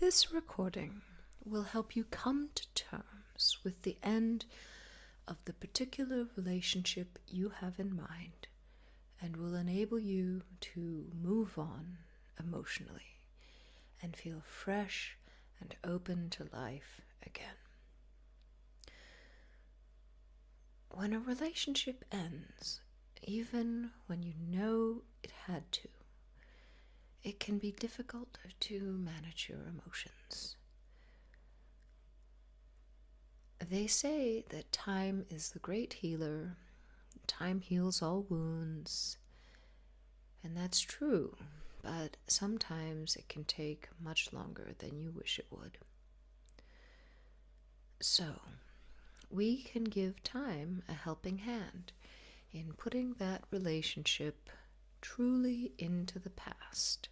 This recording will help you come to terms with the end of the particular relationship you have in mind and will enable you to move on emotionally and feel fresh and open to life again. When a relationship ends, even when you know it had to, it can be difficult to manage your emotions. They say that time is the great healer, time heals all wounds, and that's true, but sometimes it can take much longer than you wish it would. So, we can give time a helping hand in putting that relationship truly into the past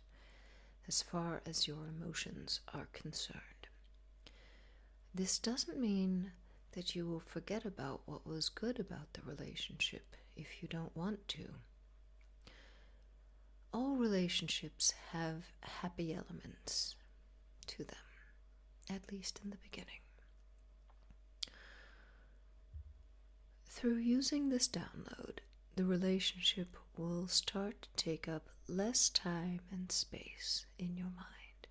as far as your emotions are concerned. This doesn't mean that you will forget about what was good about the relationship if you don't want to. All relationships have happy elements to them, at least in the beginning. Through using this download, the relationship will start to take up less time and space in your mind,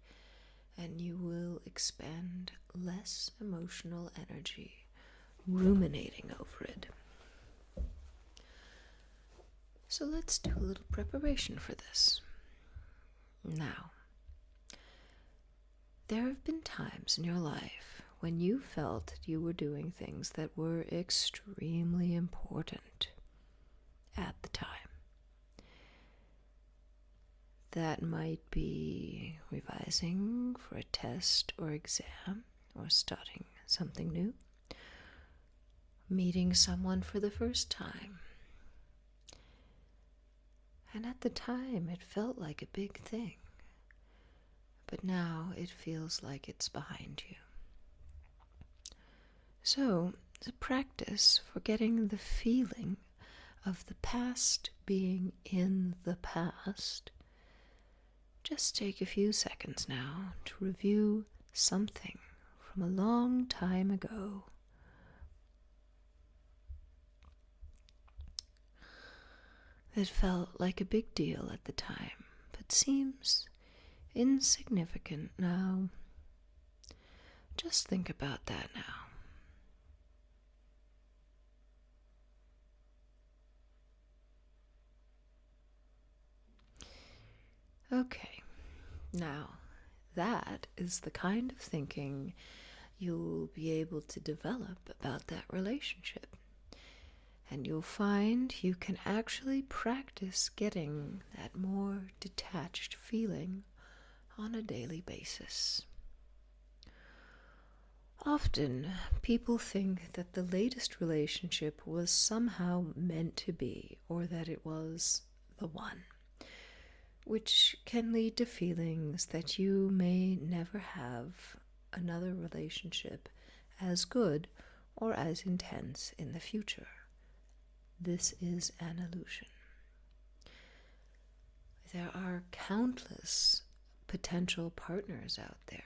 and you will expend less emotional energy ruminating over it. So let's do a little preparation for this. Now, there have been times in your life when you felt you were doing things that were extremely important at the time. That might be revising for a test or exam, or starting something new, meeting someone for the first time. And at the time, it felt like a big thing, but now it feels like it's behind you. So, the practice for getting the feeling of the past being in the past, just take a few seconds now to review something from a long time ago. It felt like a big deal at the time, but seems insignificant now. Just think about that now. Okay, now that is the kind of thinking you'll be able to develop about that relationship. And you'll find you can actually practice getting that more detached feeling on a daily basis. Often, people think that the latest relationship was somehow meant to be, or that it was the one, which can lead to feelings that you may never have another relationship as good or as intense in the future. This is an illusion. There are countless potential partners out there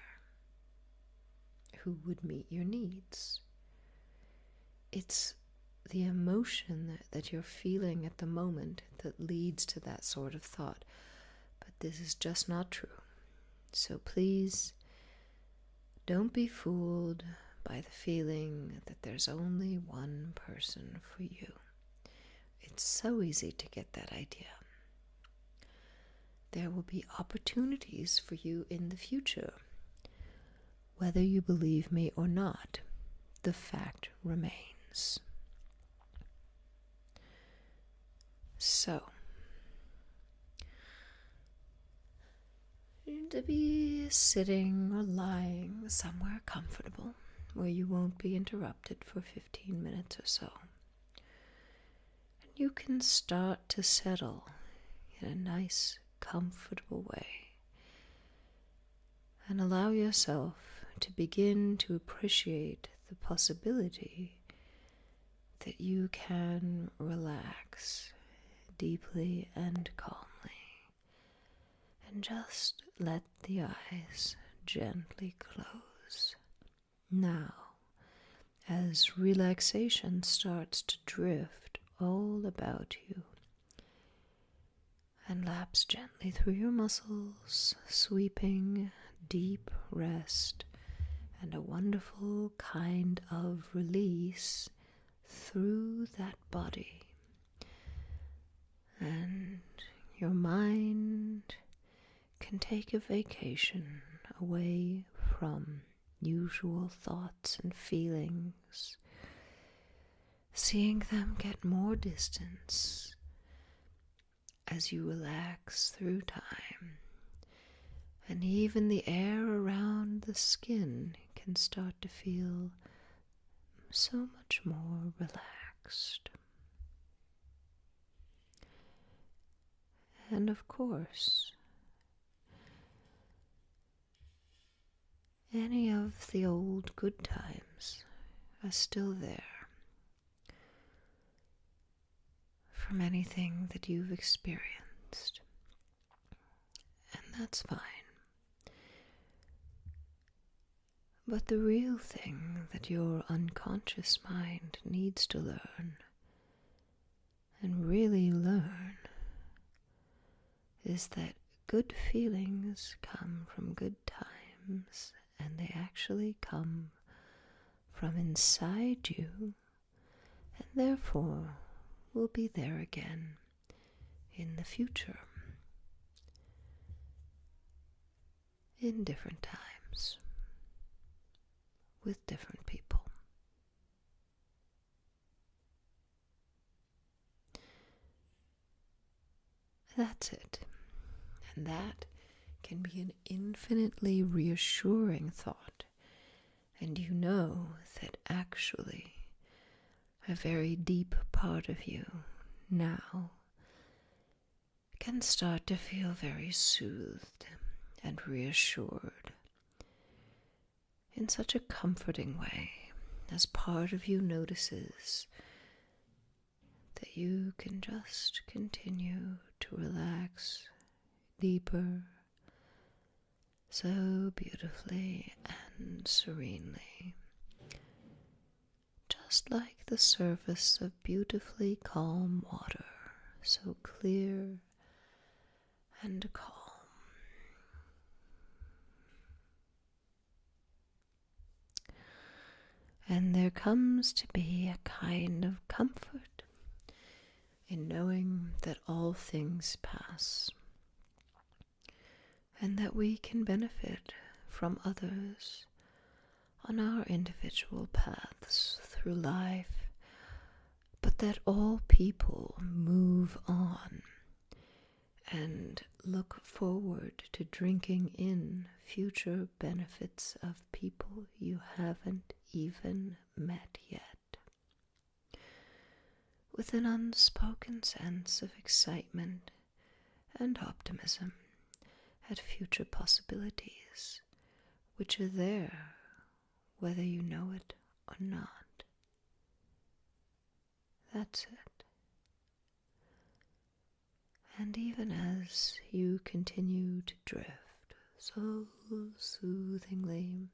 who would meet your needs. It's the emotion that you're feeling at the moment that leads to that sort of thought. But this is just not true. So please, don't be fooled by the feeling that there's only one person for you. It's so easy to get that idea. There will be opportunities for you in the future. Whether you believe me or not, the fact remains. So, to be sitting or lying somewhere comfortable where you won't be interrupted for 15 minutes or so. And you can start to settle in a nice, comfortable way and allow yourself to begin to appreciate the possibility that you can relax deeply and calmly and just let the eyes gently close. Now, as relaxation starts to drift all about you and laps gently through your muscles, sweeping deep rest and a wonderful kind of release through that body. And your mind can take a vacation away from usual thoughts and feelings, seeing them get more distance as you relax through time. And even the air around the skin can start to feel so much more relaxed. And of course, any of the old good times are still there from anything that you've experienced. And that's fine. But the real thing that your unconscious mind needs to learn, and really learn, is that good feelings come from good times, and they actually come from inside you, and therefore will be there again in the future, in different times, with different people. That's it. And that can be an infinitely reassuring thought. And you know that actually a very deep part of you now can start to feel very soothed and reassured in such a comforting way, as part of you notices that you can just continue to relax deeper, so beautifully and serenely, just like the surface of beautifully calm water, so clear and calm. And there comes to be a kind of comfort in knowing that all things pass, and that we can benefit from others on our individual paths through life, but that all people move on and look forward to drinking in future benefits of people you haven't even met yet, with an unspoken sense of excitement and optimism at future possibilities, which are there whether you know it or not. That's it. And even as you continue to drift so soothingly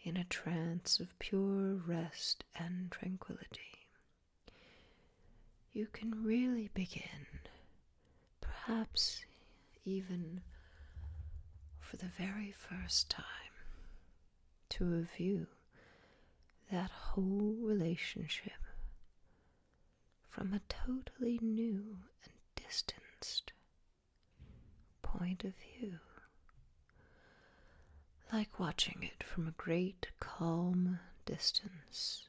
in a trance of pure rest and tranquility, you can really begin, perhaps even for the very first time, to review that whole relationship from a totally new and distanced point of view, like watching it from a great calm distance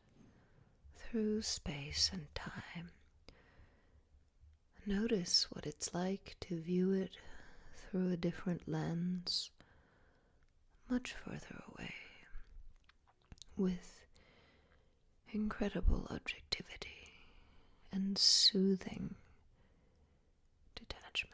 through space and time. Notice what it's like to view it through a different lens, much further away, with incredible objectivity and soothing detachment.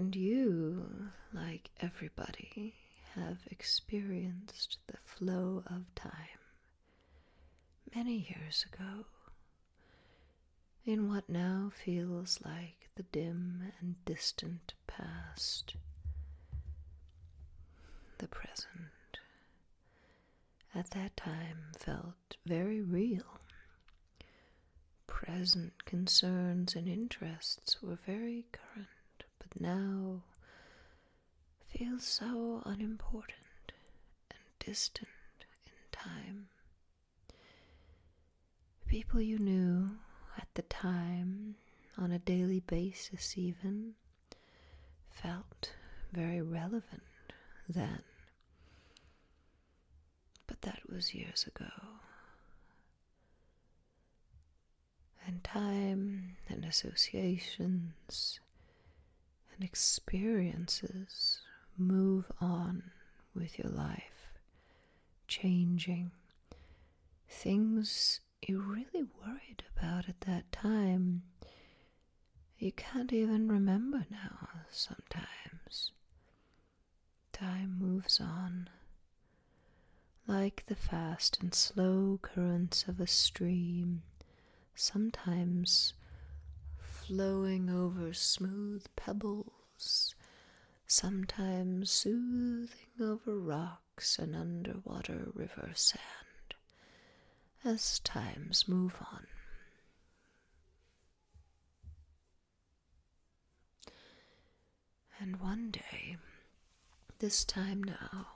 And you, like everybody, have experienced the flow of time many years ago, in what now feels like the dim and distant past. The present, at that time, felt very real. Present concerns and interests were very current, but now feels so unimportant and distant in time. People you knew at the time, on a daily basis even, felt very relevant then. But that was years ago. And time and associations and experiences move on with your life, changing. Things you really worried about at that time, you can't even remember now sometimes. Time moves on, like the fast and slow currents of a stream, sometimes flowing over smooth pebbles, sometimes soothing over rocks and underwater river sand, as times move on. And one day, this time now,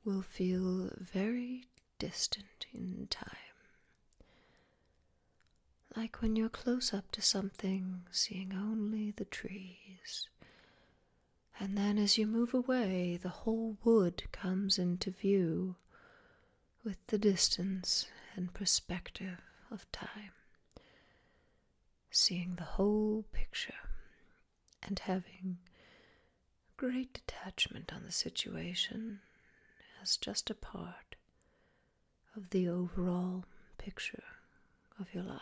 will feel very distant in time. Like when you're close up to something, seeing only the trees. And then as you move away, the whole wood comes into view with the distance and perspective of time. Seeing the whole picture and having great detachment on the situation as just a part of the overall picture of your life.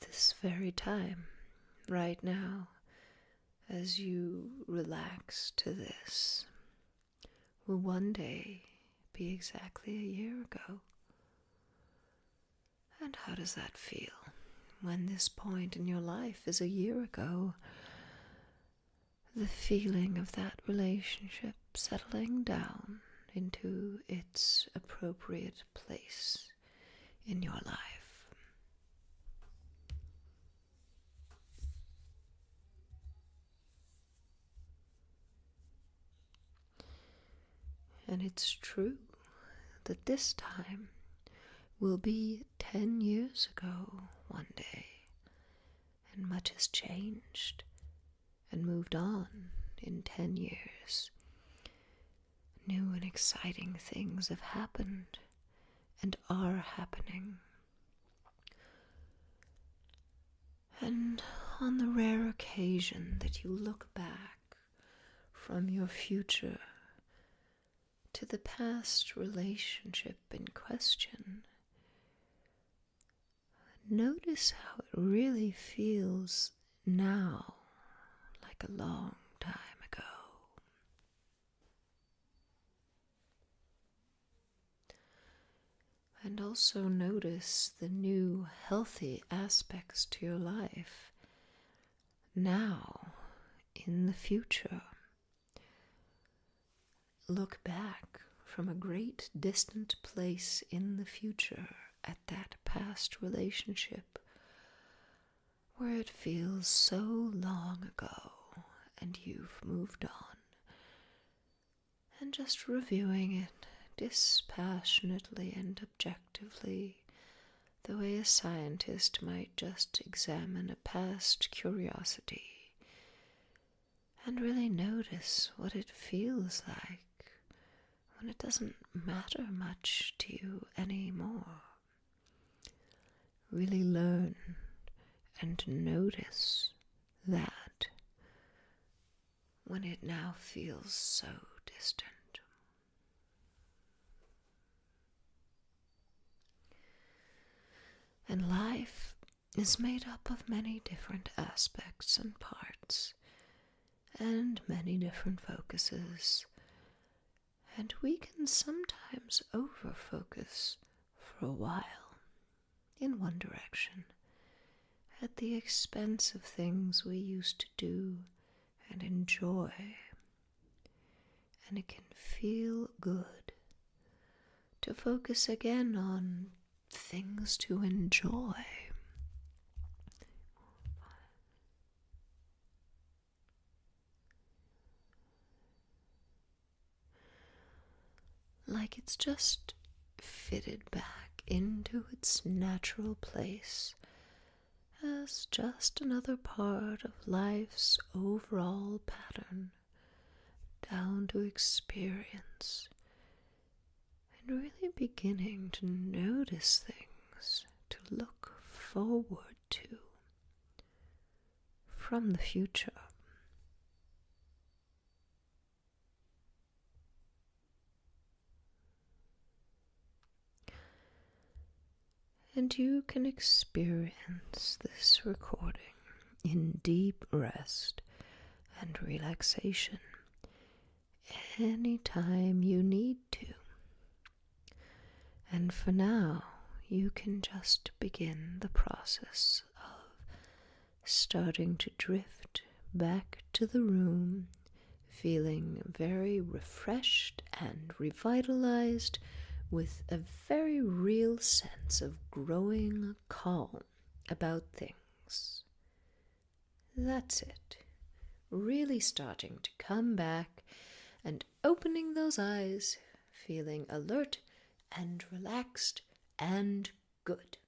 This very time, right now, as you relax to this, will one day be exactly a year ago. And how does that feel when this point in your life is a year ago? The feeling of that relationship settling down into its appropriate place in your life. And it's true that this time will be 10 years ago one day, and much has changed and moved on in 10 years. New and exciting things have happened and are happening. And on the rare occasion that you look back from your future to the past relationship in question, notice how it really feels now, like a long time ago. And also notice the new healthy aspects to your life now, in the future. Look back from a great distant place in the future at that past relationship where it feels so long ago and you've moved on, and just reviewing it dispassionately and objectively, the way a scientist might just examine a past curiosity and really notice what it feels like when it doesn't matter much to you anymore. Really learn and notice that when it now feels so distant. And life is made up of many different aspects and parts, and many different focuses. And we can sometimes over-focus for a while in one direction, at the expense of things we used to do and enjoy. And it can feel good to focus again on things to enjoy. Like it's just fitted back into its natural place as just another part of life's overall pattern, down to experience and really beginning to notice things to look forward to from the future. And you can experience this recording in deep rest and relaxation anytime you need to. And for now, you can just begin the process of starting to drift back to the room, feeling very refreshed and revitalized, with a very real sense of growing calm about things. That's it. Really starting to come back and opening those eyes, feeling alert and relaxed and good.